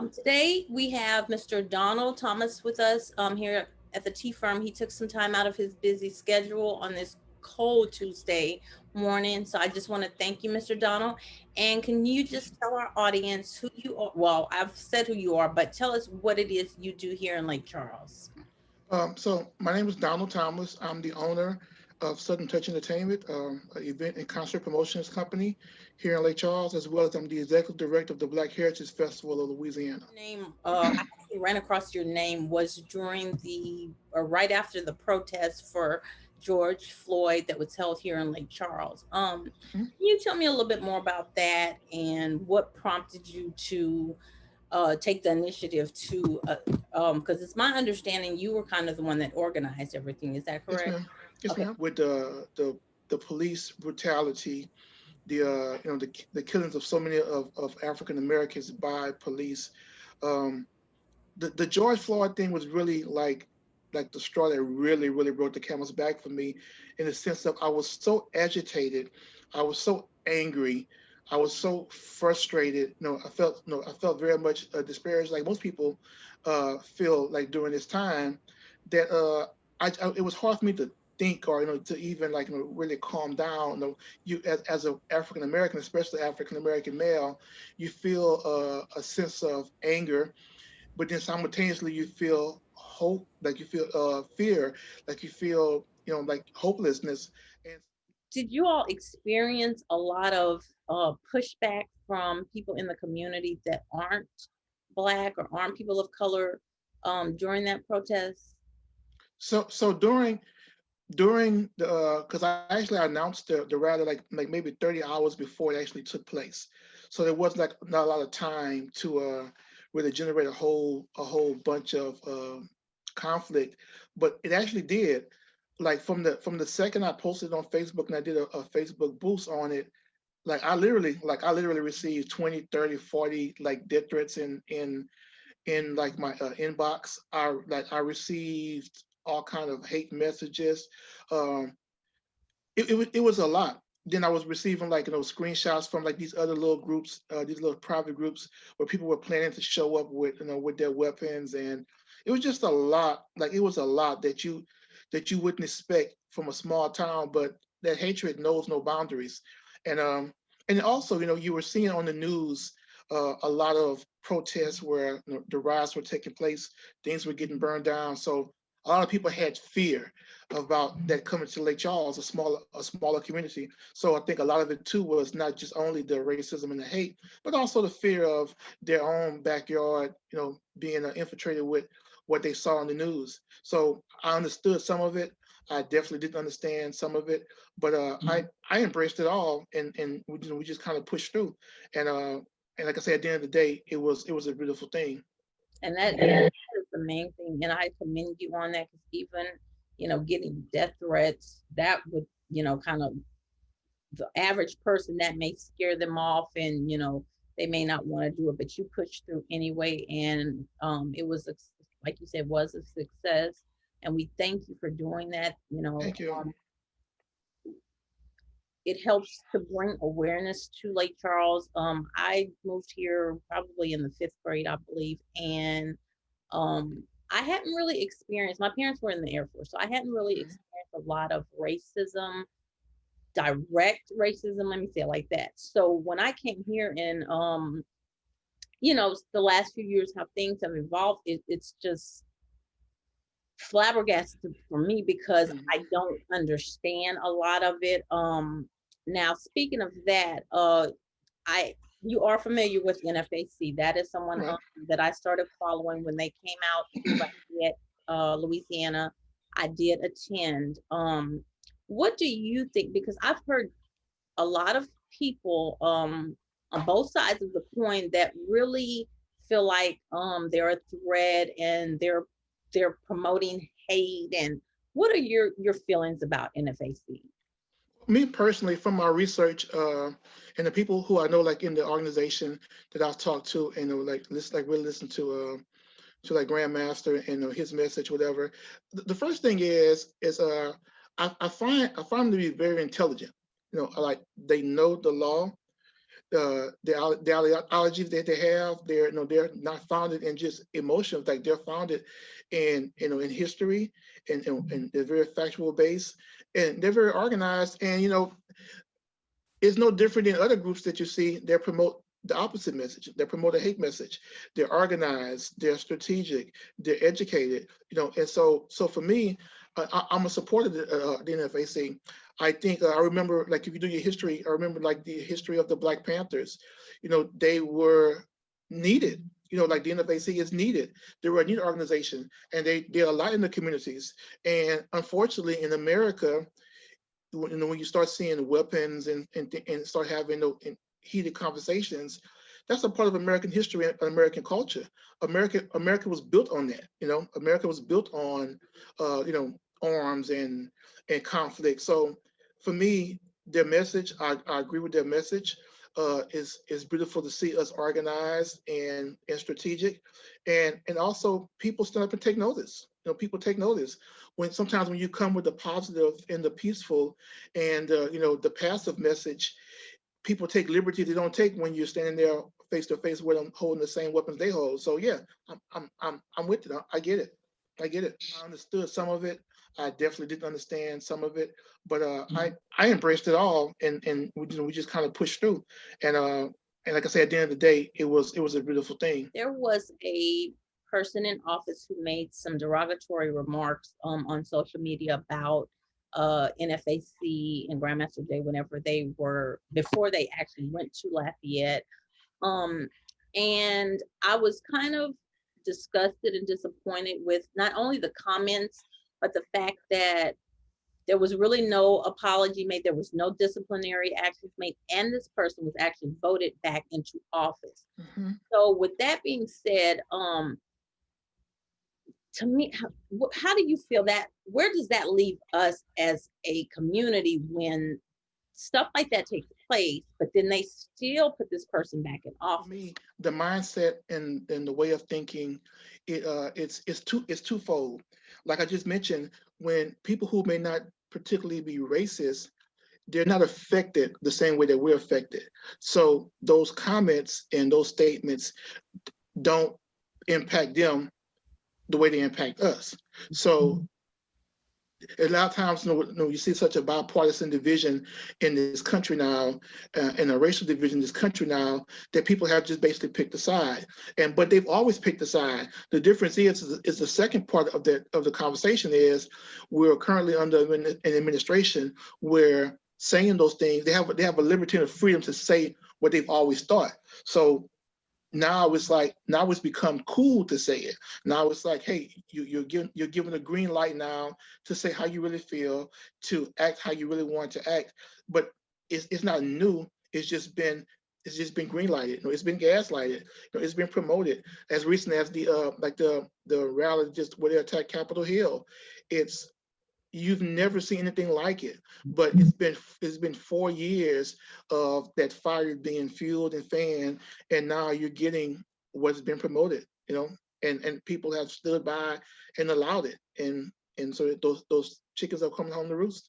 Today we have Mr. Donald Thomas with us here at the Tea Firm. He took some time out of his busy schedule on this cold Tuesday morning. So I just want to thank you, Mr. Donald. And can you just tell our audience who you are? Well, I've said who you are, but tell us what it is you do here in Lake Charles. So my name is Donald Thomas. I'm the owner of Southern Touch Entertainment, an event and concert promotions company here in Lake Charles, as well as I'm the executive director of the Black Heritage Festival of Louisiana. Name, I actually ran across your name was during the or right after the protest for George Floyd that was held here in Lake Charles. Mhm. Can you tell me a little bit more about that and what prompted you to take the initiative to because it's my understanding you were kind of the one that organized everything. Is that Yes, correct? ma'am. Yes, Okay. ma'am. With the police brutality, the killings of so many of African Americans by police, um, the George Floyd thing was really like the straw that really broke the camel's back for me, in the sense of I was so agitated, I was so angry, I was so frustrated. I felt very much disparaged, like most people feel like during this time. That it was hard for me to think, or to even like really calm down. You as an African American, especially African American male, you feel a sense of anger, but then simultaneously you feel hope, like you feel fear, like you feel like hopelessness. And Did you all experience a lot of pushback from people in the community that aren't black or aren't people of color during that protest? so during the because I actually announced the rally like maybe 30 hours before it actually took place, so there was like not a lot of time to really generate a whole bunch of conflict, but it actually did. Like from the second I posted on Facebook and I did a Facebook boost on it, like I literally received 20, 30, 40 like death threats in like my inbox. I received all kind of hate messages. Um, it was a lot. Then I was receiving like screenshots from like these other little groups, these little private groups where people were planning to show up with with their weapons, and it was just a lot. Like it was a lot that you wouldn't expect from a small town, but that hatred knows no boundaries. And also you were seeing on the news a lot of protests where the riots were taking place, things were getting burned down. So a lot of people had fear about that coming to Lake Charles, a smaller community. So I think a lot of it too was not just only the racism and the hate, but also the fear of their own backyard, being infiltrated with what they saw on the news. So I understood some of it. I definitely didn't understand some of it, but I embraced it all, and we just kind of pushed through. And like I said, at the end of the day, it was a beautiful thing. And that is the main thing. And I commend you on that because even, getting death threats, that would, kind of the average person that may scare them off and, they may not want to do it, but you push through anyway. And it was, like you said, was a success. And we thank you for doing that. Thank you. It helps to bring awareness to Lake Charles. I moved here probably in the fifth grade, I believe, and I hadn't really experienced. My parents were in the Air Force, so I hadn't really Mhm. experienced a lot of racism, direct racism. Let me say it like that. So when I came here and the last few years, how things have evolved, it's just flabbergasted for me because Mhm. I don't understand a lot of it. Now speaking of that, I you are familiar with NFAC. That is someone Right. that I started following when they came out to Lafayette, Louisiana. I did attend. What do you think? Because I've heard a lot of people on both sides of the coin that really feel like they're a threat and they're promoting hate. And what are your feelings about NFAC? Me personally, from my research, and the people who I know, like in the organization that I've talked to, and like really listen to like Grandmaster and his message, whatever. The first thing is I find them to be very intelligent. Like they know the law. the ideologies that they have, they're not founded in just emotions, like they're founded in in history, and they're very factual based, and they're very organized, and it's no different than other groups that you see. They promote the opposite message. They promote a hate message. They're organized. They're strategic. They're educated. And so for me, I'm a supporter of the NFAC. I think I remember, like, if you do your history, I remember like the history of the Black Panthers. They were needed. Like the NFAC is needed. They were a needed organization, and they did a lot in the communities. And unfortunately, in America, when you start seeing weapons and start having heated conversations, that's a part of American history and American culture. America was built on that. America was built on arms and conflict. So for me, their message, I agree with their message. Is beautiful to see us organized and strategic, and also people stand up and take notice. People take notice when you come with the positive and the peaceful, and the passive message, people take liberty they don't take when you're standing there face to face with them holding the same weapons they hold. So yeah, I'm with it. I get it. I get it. I understood some of it. I definitely didn't understand some of it, but I embraced it all, and we just kind of pushed through, and like I said, at the end of the day, it was a beautiful thing. There was a person in office who made some derogatory remarks on social media about NFAC and Grandmaster Jay whenever they were before they actually went to Lafayette. Um, and I was kind of disgusted and disappointed with not only the comments, but the fact that there was really no apology made. There was no disciplinary actions made, and this person was actually voted back into office. Hmm. So, with that being said, to me, how do you feel that? Where does that leave us as a community when stuff like that takes place, but then they still put this person back in For office? me, the mindset and the way of thinking, it's twofold. Like I just mentioned, when people who may not particularly be racist, they're not affected the same way that we're affected. So those comments and those statements don't impact them the way they impact us. So a lot of times, you see such a bipartisan division in this country now, and a racial division in this country now, that people have just basically picked a side. But they've always picked a side. The difference is the second part of the conversation is we're currently under an administration where saying those things, they have a liberty and a freedom to say what they've always thought. So now it's become cool to say it. Now it's like, hey, you're given a green light now to say how you really feel, to act how you really want to act. But it's not new. It's just been green lighted. It's been gaslighted. It's been promoted as recent as the rally just where they attacked Capitol Hill. It's You've never seen anything like it. But it's been 4 years of that fire being fueled and fanned, and now you're getting what's been promoted. And people have stood by and allowed it, and so those chickens are coming home to roost.